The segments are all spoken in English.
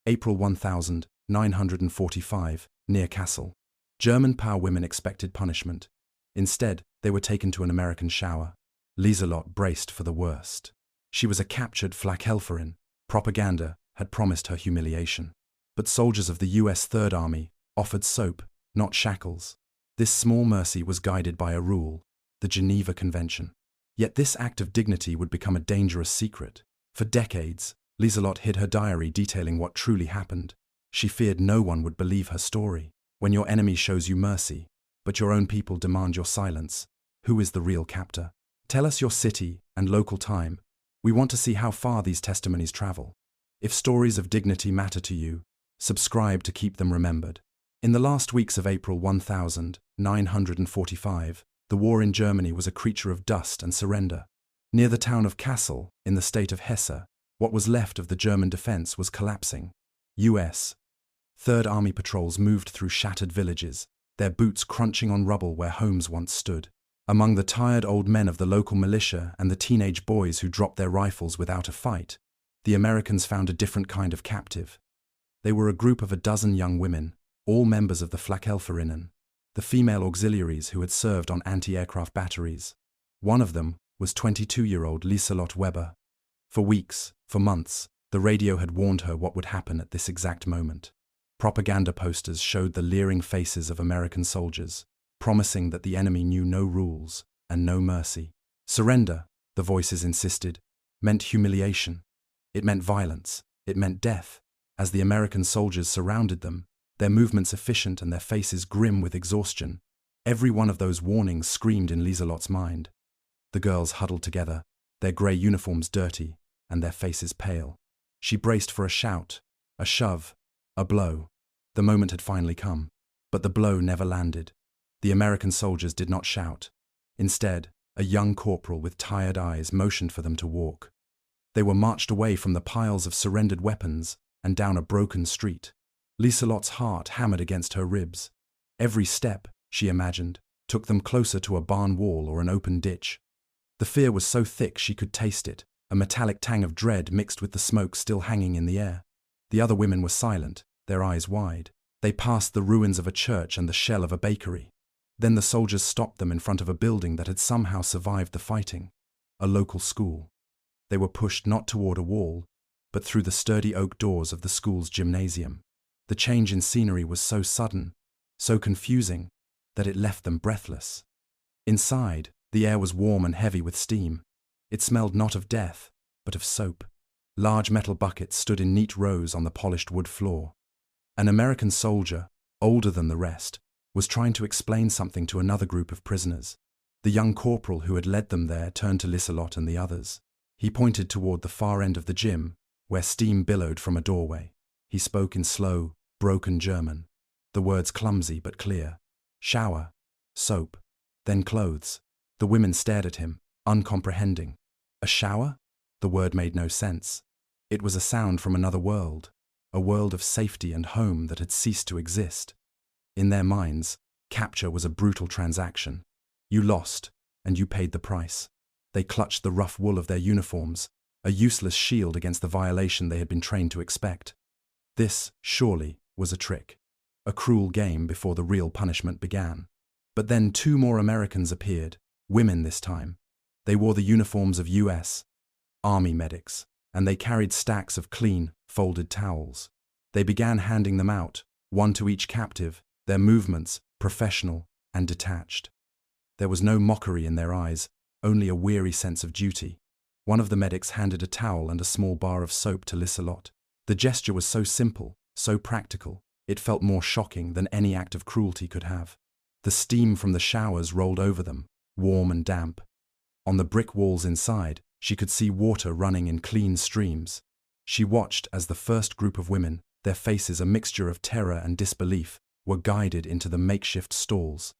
April 1945, near Kassel. German POW women expected punishment. Instead, they were taken to an American shower. Lieselot braced for the worst. She was a captured Flakhelferin. Propaganda had promised her humiliation. But soldiers of the US Third Army offered soap, not shackles. This small mercy was guided by a rule, the Geneva Convention. Yet this act of dignity would become a dangerous secret. For decades, Lieselot hid her diary detailing what truly happened. She feared no one would believe her story. When your enemy shows you mercy, but your own people demand your silence, who is the real captor? Tell us your city and local time. We want to see how far these testimonies travel. If stories of dignity matter to you, subscribe to keep them remembered. In the last weeks of April 1945, the war in Germany was a creature of dust and surrender. Near the town of Kassel, in the state of Hesse, what was left of the German defense was collapsing. US Third Army patrols moved through shattered villages, their boots crunching on rubble where homes once stood. Among the tired old men of the local militia and the teenage boys who dropped their rifles without a fight, the Americans found a different kind of captive. They were a group of a dozen young women, all members of the Flakhelferinnen, the female auxiliaries who had served on anti-aircraft batteries. One of them was 22-year-old Lieselot Weber. For weeks, for months, the radio had warned her what would happen at this exact moment. Propaganda posters showed the leering faces of American soldiers, promising that the enemy knew no rules and no mercy. Surrender, the voices insisted, meant humiliation. It meant violence. It meant death. As the American soldiers surrounded them, their movements efficient and their faces grim with exhaustion, every one of those warnings screamed in Lieselot's mind. The girls huddled together, their grey uniforms dirty and their faces pale. She braced for a shout, a shove, a blow. The moment had finally come, but the blow never landed. The American soldiers did not shout. Instead, a young corporal with tired eyes motioned for them to walk. They were marched away from the piles of surrendered weapons and down a broken street. Lieselot's heart hammered against her ribs. Every step, she imagined, took them closer to a barn wall or an open ditch. The fear was so thick she could taste it, a metallic tang of dread mixed with the smoke still hanging in the air. The other women were silent, their eyes wide. They passed the ruins of a church and the shell of a bakery. Then the soldiers stopped them in front of a building that had somehow survived the fighting, a local school. They were pushed not toward a wall, but through the sturdy oak doors of the school's gymnasium. The change in scenery was so sudden, so confusing, that it left them breathless. Inside, the air was warm and heavy with steam. It smelled not of death, but of soap. Large metal buckets stood in neat rows on the polished wood floor. An American soldier, older than the rest, was trying to explain something to another group of prisoners. The young corporal who had led them there turned to Lieselot and the others. He pointed toward the far end of the gym, where steam billowed from a doorway. He spoke in slow, broken German, the words clumsy but clear. Shower, soap, then clothes. The women stared at him, uncomprehending. A shower? The word made no sense. It was a sound from another world, a world of safety and home that had ceased to exist. In their minds, capture was a brutal transaction. You lost, and you paid the price. They clutched the rough wool of their uniforms, a useless shield against the violation they had been trained to expect. This, surely, was a trick, a cruel game before the real punishment began. But then 2 more Americans appeared, women this time. They wore the uniforms of US Army medics, and they carried stacks of clean, folded towels. They began handing them out, one to each captive, their movements professional and detached. There was no mockery in their eyes, only a weary sense of duty. One of the medics handed a towel and a small bar of soap to Lieselot. The gesture was so simple, so practical, it felt more shocking than any act of cruelty could have. The steam from the showers rolled over them, warm and damp. On the brick walls inside, she could see water running in clean streams. She watched as the first group of women, their faces a mixture of terror and disbelief, were guided into the makeshift stalls.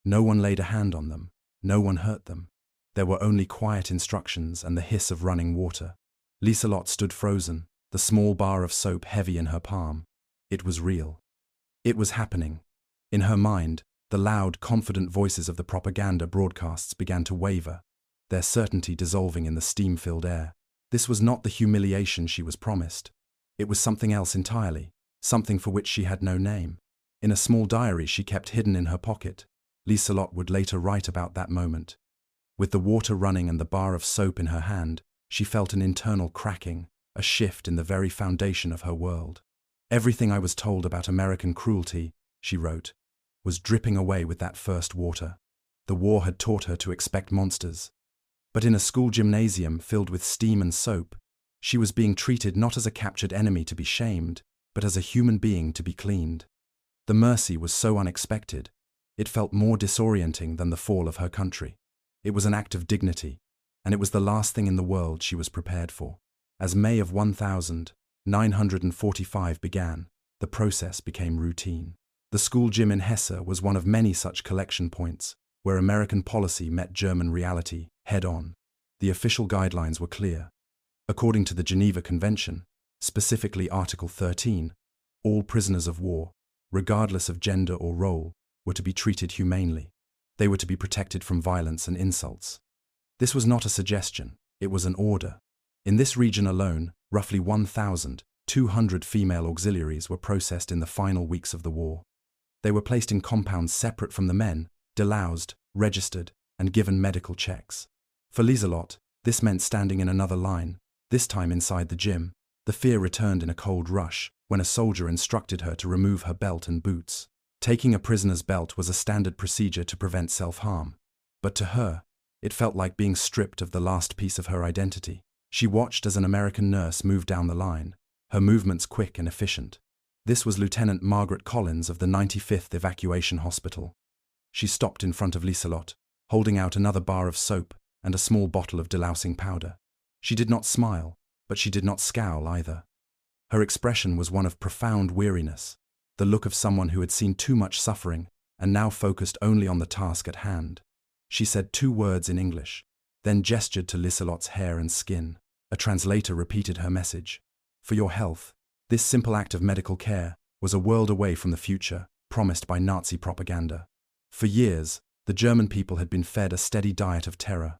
No one laid a hand on them, no one hurt them. There were only quiet instructions and the hiss of running water. Lieselot stood frozen, the small bar of soap heavy in her palm. It was real. It was happening. In her mind, the loud, confident voices of the propaganda broadcasts began to waver, their certainty dissolving in the steam-filled air. This was not the humiliation she was promised. It was something else entirely, something for which she had no name. In a small diary she kept hidden in her pocket, Liselotte would later write about that moment. With the water running and the bar of soap in her hand, she felt an internal cracking, a shift in the very foundation of her world. Everything I was told about American cruelty, she wrote, was dripping away with that first water. The war had taught her to expect monsters. But in a school gymnasium filled with steam and soap, she was being treated not as a captured enemy to be shamed, but as a human being to be cleaned. The mercy was so unexpected, it felt more disorienting than the fall of her country. It was an act of dignity, and it was the last thing in the world she was prepared for. As May of 1945 began, the process became routine. The school gym in Hesse was one of many such collection points, where American policy met German reality head-on. The official guidelines were clear. According to the Geneva Convention, specifically Article 13, all prisoners of war, regardless of gender or role, were to be treated humanely. They were to be protected from violence and insults. This was not a suggestion, it was an order. In this region alone, roughly 1,200 female auxiliaries were processed in the final weeks of the war. They were placed in compounds separate from the men, deloused, registered, and given medical checks. For Liselotte, this meant standing in another line, this time inside the gym. The fear returned in a cold rush when a soldier instructed her to remove her belt and boots. Taking a prisoner's belt was a standard procedure to prevent self-harm. But to her, it felt like being stripped of the last piece of her identity. She watched as an American nurse moved down the line, her movements quick and efficient. This was Lieutenant Margaret Collins of the 95th Evacuation Hospital. She stopped in front of Liselotte, holding out another bar of soap and a small bottle of delousing powder. She did not smile, but she did not scowl either. Her expression was one of profound weariness, the look of someone who had seen too much suffering and now focused only on the task at hand. She said 2 words in English, then gestured to Liselotte's hair and skin. A translator repeated her message. For your health, this simple act of medical care was a world away from the future promised by Nazi propaganda. For years, the German people had been fed a steady diet of terror.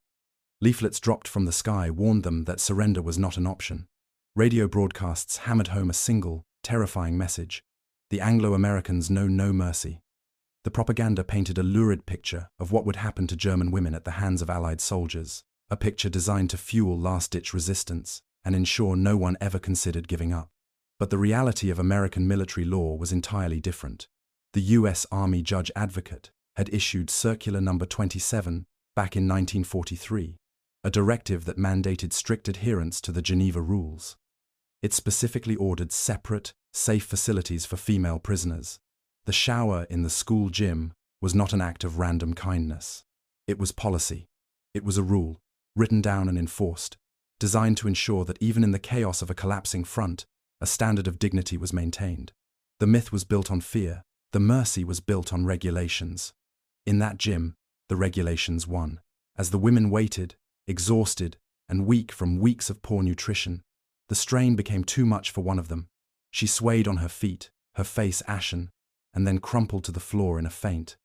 Leaflets dropped from the sky warned them that surrender was not an option. Radio broadcasts hammered home a single, terrifying message: the Anglo-Americans know no mercy. The propaganda painted a lurid picture of what would happen to German women at the hands of Allied soldiers, a picture designed to fuel last-ditch resistance and ensure no one ever considered giving up. But the reality of American military law was entirely different. The U.S. Army Judge Advocate had issued Circular No. 27 back in 1943, a directive that mandated strict adherence to the Geneva Rules. It specifically ordered separate, safe facilities for female prisoners. The shower in the school gym was not an act of random kindness. It was policy. It was a rule, written down and enforced, designed to ensure that even in the chaos of a collapsing front, a standard of dignity was maintained. The myth was built on fear. The mercy was built on regulations. In that gym, the regulations won. As the women waited, exhausted and weak from weeks of poor nutrition, the strain became too much for one of them. She swayed on her feet, her face ashen, and then crumpled to the floor in a faint.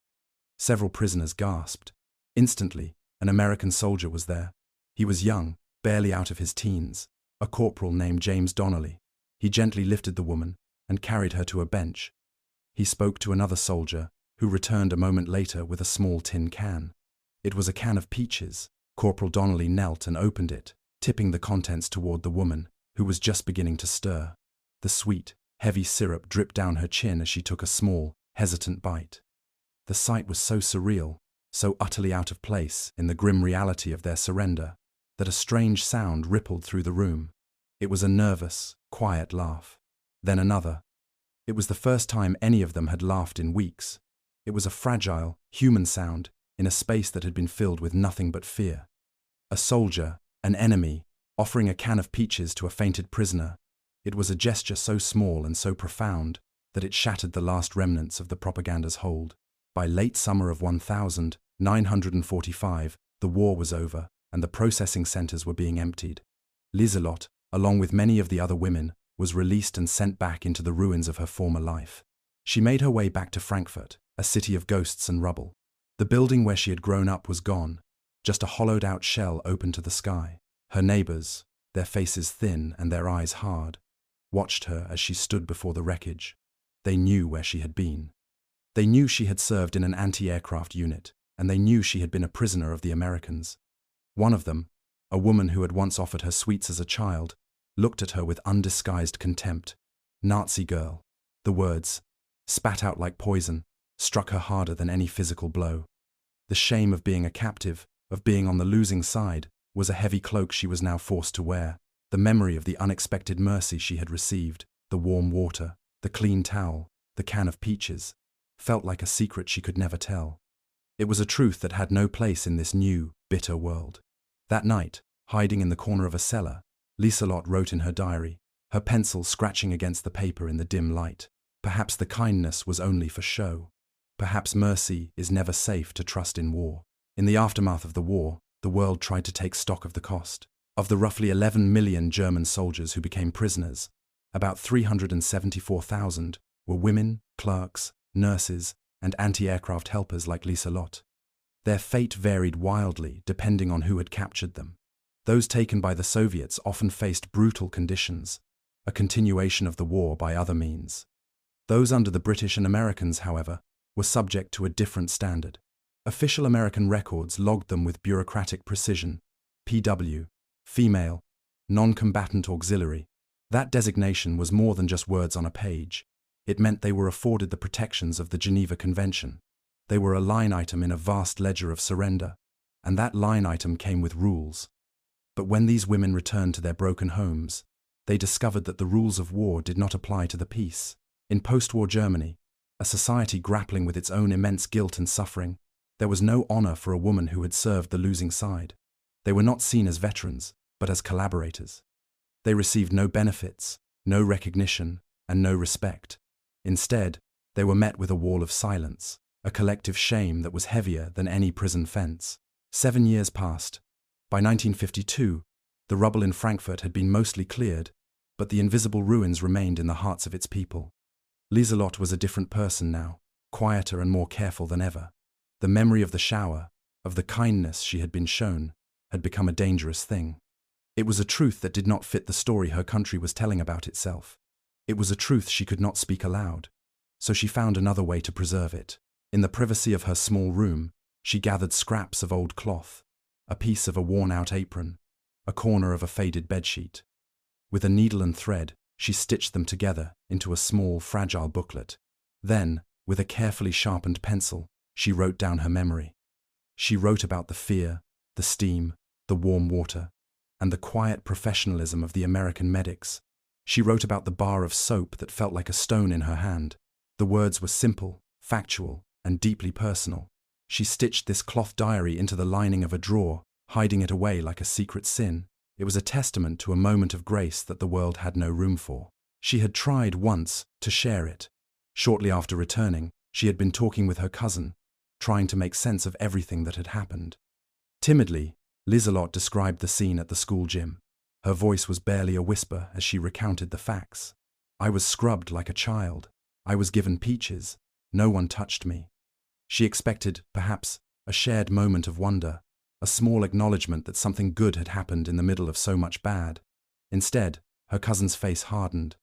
Several prisoners gasped. Instantly, an American soldier was there. He was young, barely out of his teens, a corporal named James Donnelly. He gently lifted the woman and carried her to a bench. He spoke to another soldier, who returned a moment later with a small tin can. It was a can of peaches. Corporal Donnelly knelt and opened it, tipping the contents toward the woman, who was just beginning to stir. The sweet, heavy syrup dripped down her chin as she took a small, hesitant bite. The sight was so surreal, so utterly out of place in the grim reality of their surrender, that a strange sound rippled through the room. It was a nervous, quiet laugh. Then another. It was the first time any of them had laughed in weeks. It was a fragile, human sound in a space that had been filled with nothing but fear. A soldier, an enemy, offering a can of peaches to a fainted prisoner. It was a gesture so small and so profound that it shattered the last remnants of the propaganda's hold. By late summer of 1945, the war was over and the processing centers were being emptied. Liselotte, along with many of the other women, was released and sent back into the ruins of her former life. She made her way back to Frankfurt, a city of ghosts and rubble. The building where she had grown up was gone, just a hollowed-out shell open to the sky. Her neighbors, their faces thin and their eyes hard, watched her as she stood before the wreckage. They knew where she had been. They knew she had served in an anti-aircraft unit, and they knew she had been a prisoner of the Americans. One of them, a woman who had once offered her sweets as a child, looked at her with undisguised contempt. Nazi girl. The words, spat out like poison, struck her harder than any physical blow. The shame of being a captive, of being on the losing side, was a heavy cloak she was now forced to wear. The memory of the unexpected mercy she had received, the warm water, the clean towel, the can of peaches, felt like a secret she could never tell. It was a truth that had no place in this new, bitter world. That night, hiding in the corner of a cellar, Liselott wrote in her diary, her pencil scratching against the paper in the dim light. Perhaps the kindness was only for show. Perhaps mercy is never safe to trust in war. In the aftermath of the war, the world tried to take stock of the cost. Of the roughly 11 million German soldiers who became prisoners, about 374,000 were women, clerks, nurses, and anti-aircraft helpers like Liselott. Their fate varied wildly depending on who had captured them. Those taken by the Soviets often faced brutal conditions, a continuation of the war by other means. Those under the British and Americans, however, were subject to a different standard. Official American records logged them with bureaucratic precision. PW, female, non-combatant auxiliary. That designation was more than just words on a page. It meant they were afforded the protections of the Geneva Convention. They were a line item in a vast ledger of surrender, and that line item came with rules. But when these women returned to their broken homes, they discovered that the rules of war did not apply to the peace. In post-war Germany, a society grappling with its own immense guilt and suffering, there was no honor for a woman who had served the losing side. They were not seen as veterans, but as collaborators. They received no benefits, no recognition, and no respect. Instead, they were met with a wall of silence, a collective shame that was heavier than any prison fence. 7 years passed. By 1952, the rubble in Frankfurt had been mostly cleared, but the invisible ruins remained in the hearts of its people. Liselott was a different person now, quieter and more careful than ever. The memory of the shower, of the kindness she had been shown, had become a dangerous thing. It was a truth that did not fit the story her country was telling about itself. It was a truth she could not speak aloud, so she found another way to preserve it. In the privacy of her small room, she gathered scraps of old cloth, a piece of a worn-out apron, a corner of a faded bedsheet. With a needle and thread, she stitched them together into a small, fragile booklet. Then, with a carefully sharpened pencil, she wrote down her memory. She wrote about the fear, the steam, the warm water, and the quiet professionalism of the American medics. She wrote about the bar of soap that felt like a stone in her hand. The words were simple, factual, and deeply personal. She stitched this cloth diary into the lining of a drawer, hiding it away like a secret sin. It was a testament to a moment of grace that the world had no room for. She had tried once to share it. Shortly after returning, she had been talking with her cousin, trying to make sense of everything that had happened. Timidly, Liselott described the scene at the school gym. Her voice was barely a whisper as she recounted the facts. I was scrubbed like a child. I was given peaches. No one touched me. She expected, perhaps, a shared moment of wonder, a small acknowledgement that something good had happened in the middle of so much bad. Instead, her cousin's face hardened.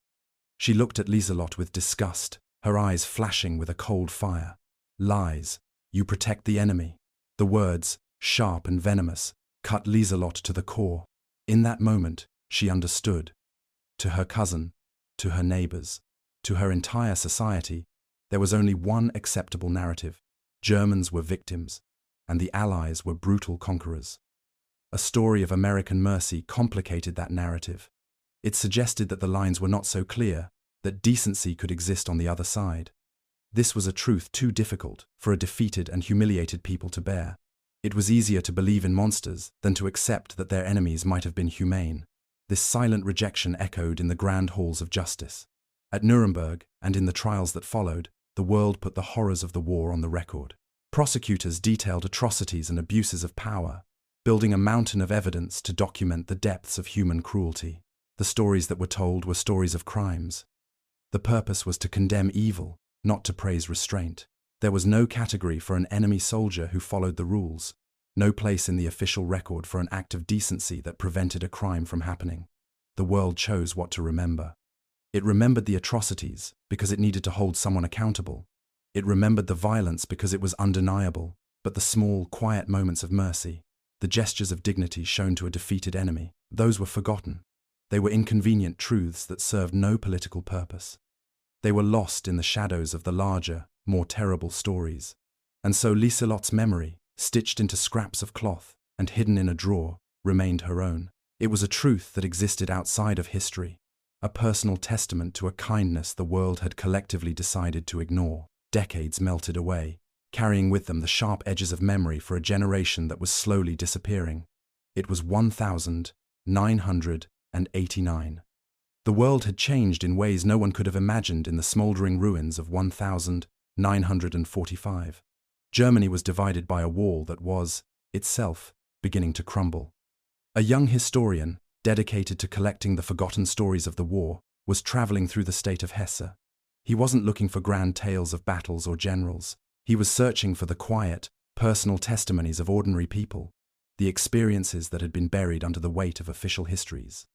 She looked at Liselott with disgust, her eyes flashing with a cold fire. Lies. You protect the enemy. The words, sharp and venomous, cut Liselott to the core. In that moment, she understood. To her cousin, to her neighbors, to her entire society, there was only one acceptable narrative. Germans were victims, and the Allies were brutal conquerors. A story of American mercy complicated that narrative. It suggested that the lines were not so clear, that decency could exist on the other side. This was a truth too difficult for a defeated and humiliated people to bear. It was easier to believe in monsters than to accept that their enemies might have been humane. This silent rejection echoed in the grand halls of justice. At Nuremberg, and in the trials that followed, the world put the horrors of the war on the record. Prosecutors detailed atrocities and abuses of power, building a mountain of evidence to document the depths of human cruelty. The stories that were told were stories of crimes. The purpose was to condemn evil, not to praise restraint. There was no category for an enemy soldier who followed the rules, no place in the official record for an act of decency that prevented a crime from happening. The world chose what to remember. It remembered the atrocities because it needed to hold someone accountable. It remembered the violence because it was undeniable, but the small, quiet moments of mercy, the gestures of dignity shown to a defeated enemy, those were forgotten. They were inconvenient truths that served no political purpose. They were lost in the shadows of the larger, more terrible stories. And so Liselotte's memory, stitched into scraps of cloth and hidden in a drawer, remained her own. It was a truth that existed outside of history, a personal testament to a kindness the world had collectively decided to ignore. Decades melted away, carrying with them the sharp edges of memory for a generation that was slowly disappearing. It was 1989. The world had changed in ways no one could have imagined in the smouldering ruins of 1945. Germany was divided by a wall that was, itself, beginning to crumble. A young historian, dedicated to collecting the forgotten stories of the war, was traveling through the state of Hesse. He wasn't looking for grand tales of battles or generals. He was searching for the quiet, personal testimonies of ordinary people, the experiences that had been buried under the weight of official histories.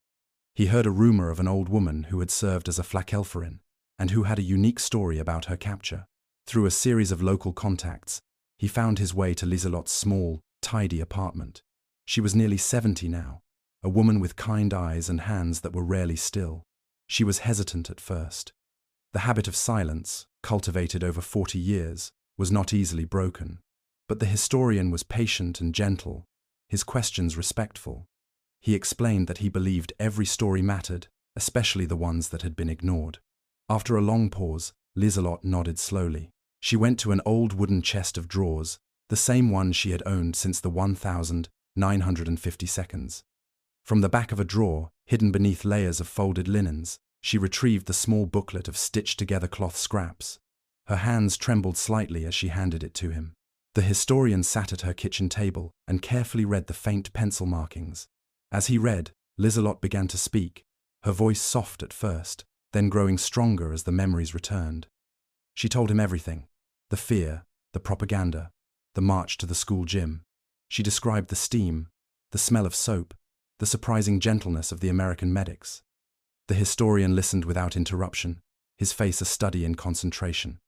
He heard a rumor of an old woman who had served as a Flakhelferin, and who had a unique story about her capture. Through a series of local contacts, he found his way to Liselotte's small, tidy apartment. She was nearly 70 now, a woman with kind eyes and hands that were rarely still. She was hesitant at first. The habit of silence, cultivated over 40 years, was not easily broken. But the historian was patient and gentle, his questions respectful. He explained that he believed every story mattered, especially the ones that had been ignored. After a long pause, Liselotte nodded slowly. She went to an old wooden chest of drawers, the same one she had owned since the 1952. From the back of a drawer, hidden beneath layers of folded linens, she retrieved the small booklet of stitched-together cloth scraps. Her hands trembled slightly as she handed it to him. The historian sat at her kitchen table and carefully read the faint pencil markings. As he read, Liselotte began to speak, her voice soft at first, then growing stronger as the memories returned. She told him everything: the fear, the propaganda, the march to the school gym. She described the steam, the smell of soap, the surprising gentleness of the American medics. The historian listened without interruption, his face a study in concentration.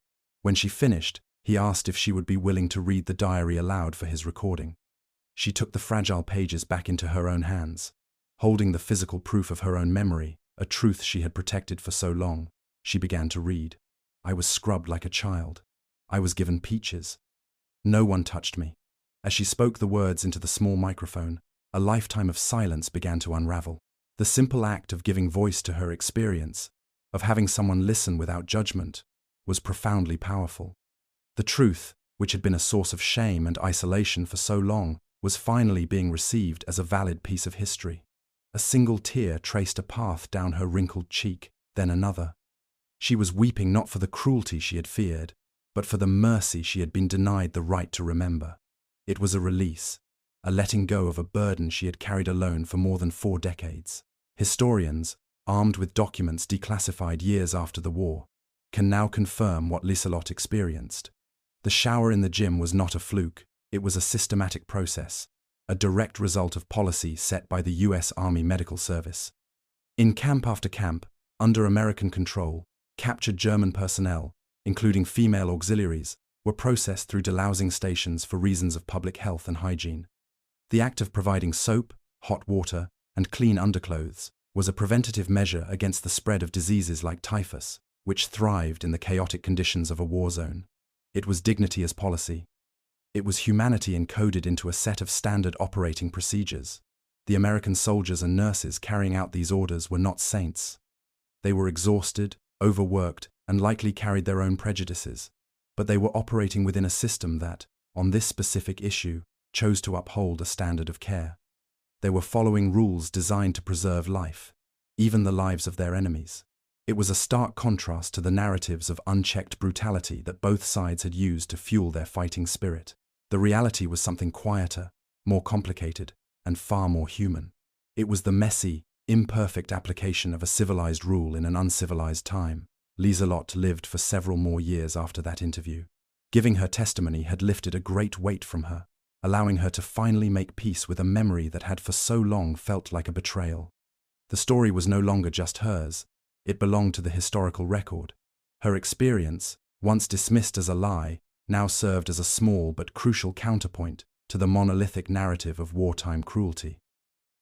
When she finished, he asked if she would be willing to read the diary aloud for his recording. She took the fragile pages back into her own hands. Holding the physical proof of her own memory, a truth she had protected for so long, she began to read. I was scrubbed like a child. I was given peaches. No one touched me. As she spoke the words into the small microphone, a lifetime of silence began to unravel. The simple act of giving voice to her experience, of having someone listen without judgment, was profoundly powerful. The truth, which had been a source of shame and isolation for so long, was finally being received as a valid piece of history. A single tear traced a path down her wrinkled cheek, then another. She was weeping not for the cruelty she had feared, but for the mercy she had been denied the right to remember. It was a release, a letting go of a burden she had carried alone for more than 4 decades. Historians, armed with documents declassified years after the war, can now confirm what Liselotte experienced. The shower in the gym was not a fluke, it was a systematic process, a direct result of policy set by the US Army Medical Service. In camp after camp, under American control, captured German personnel, including female auxiliaries, were processed through delousing stations for reasons of public health and hygiene. The act of providing soap, hot water, and clean underclothes was a preventative measure against the spread of diseases like typhus, which thrived in the chaotic conditions of a war zone. It was dignity as policy. It was humanity encoded into a set of standard operating procedures. The American soldiers and nurses carrying out these orders were not saints. They were exhausted, overworked, and likely carried their own prejudices, but they were operating within a system that, on this specific issue, chose to uphold a standard of care. They were following rules designed to preserve life, even the lives of their enemies. It was a stark contrast to the narratives of unchecked brutality that both sides had used to fuel their fighting spirit. The reality was something quieter, more complicated, and far more human. It was the messy, imperfect application of a civilized rule in an uncivilized time. Liselotte lived for several more years after that interview. Giving her testimony had lifted a great weight from her, allowing her to finally make peace with a memory that had for so long felt like a betrayal. The story was no longer just hers, It belonged to the historical record. Her experience, once dismissed as a lie, now served as a small but crucial counterpoint to the monolithic narrative of wartime cruelty.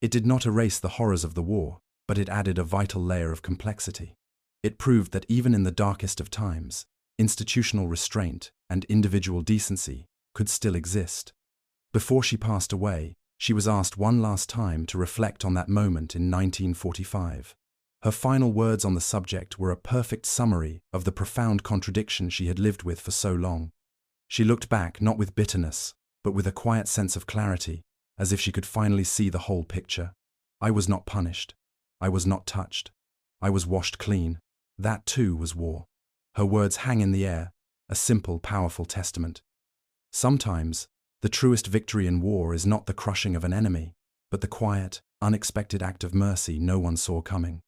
It did not erase the horrors of the war, but it added a vital layer of complexity. It proved that even in the darkest of times, institutional restraint and individual decency could still exist. Before she passed away, she was asked one last time to reflect on that moment in 1945. Her final words on the subject were a perfect summary of the profound contradiction she had lived with for so long. She looked back not with bitterness, but with a quiet sense of clarity, as if she could finally see the whole picture. I was not punished. I was not touched. I was washed clean. That too was war. Her words hang in the air, a simple, powerful testament. Sometimes, the truest victory in war is not the crushing of an enemy, but the quiet, unexpected act of mercy no one saw coming.